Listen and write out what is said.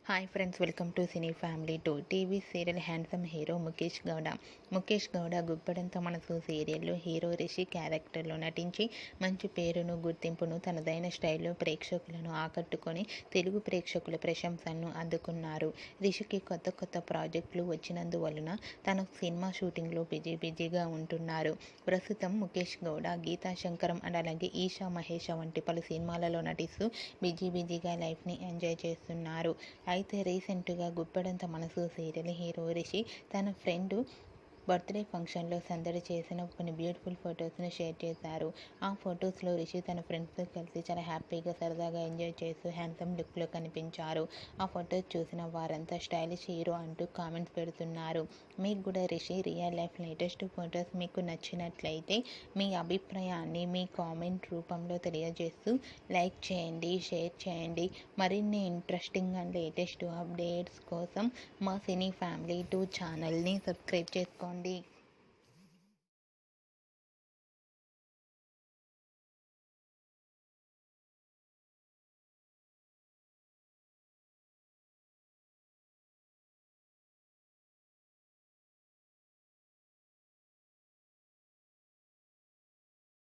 Hi friends, welcome to cine family 2. TV serial handsome hero Mukesh Gowda. Mukesh Gowda గుప్పడంత మనసు సీరియల్లో hero Rishi క్యారెక్టర్లో నటించి మంచి పేరును, గుర్తింపును తనదైన స్టైల్లో ప్రేక్షకులను ఆకట్టుకొని తెలుగు ప్రేక్షకుల ప్రశంసలను అందుకున్నారు. రిషికి కొత్త కొత్త ప్రాజెక్టులు వచ్చినందువలన తన సినిమా షూటింగ్లో బిజీగా ఉంటున్నారు. ప్రస్తుతం ముఖేష్ గౌడ గీతా శంకరం అండ్ అలాగే ఈషా మహేష వంటి పలు సినిమాలలో నటిస్తూ బిజీగా లైఫ్ని ఎంజాయ్ చేస్తున్నారు. అయితే రీసెంట్గా గుప్పెడంత మనసు సీరియల్ హీరో రిషి తన ఫ్రెండ్ బర్త్డే ఫంక్షన్లో సందడి చేసిన కొన్ని బ్యూటిఫుల్ ఫొటోస్ను షేర్ చేశారు. ఆ ఫొటోస్లో రిషి తన ఫ్రెండ్స్తో కలిసి చాలా హ్యాపీగా సరదాగా ఎంజాయ్ చేస్తూ హ్యాండ్సమ్ లుక్లో కనిపించారు. ఆ ఫొటోస్ చూసిన వారంతా స్టైలిష్ హీరో అంటూ కామెంట్స్ పెడుతున్నారు. మీకు కూడా Rishi real life latest photos మీకు నచ్చినట్లయితే మీ అభిప్రాయాన్ని మీ కామెంట్ రూపంలో తెలియజేస్తూ లైక్ చేయండి, షేర్ చేయండి. మరిన్ని ఇంట్రెస్టింగ్ అండ్ లేటెస్ట్ అప్డేట్స్ కోసం మా సినీ ఫ్యామిలీ 2 ఛానల్ని సబ్స్క్రైబ్ చేసుకోండి.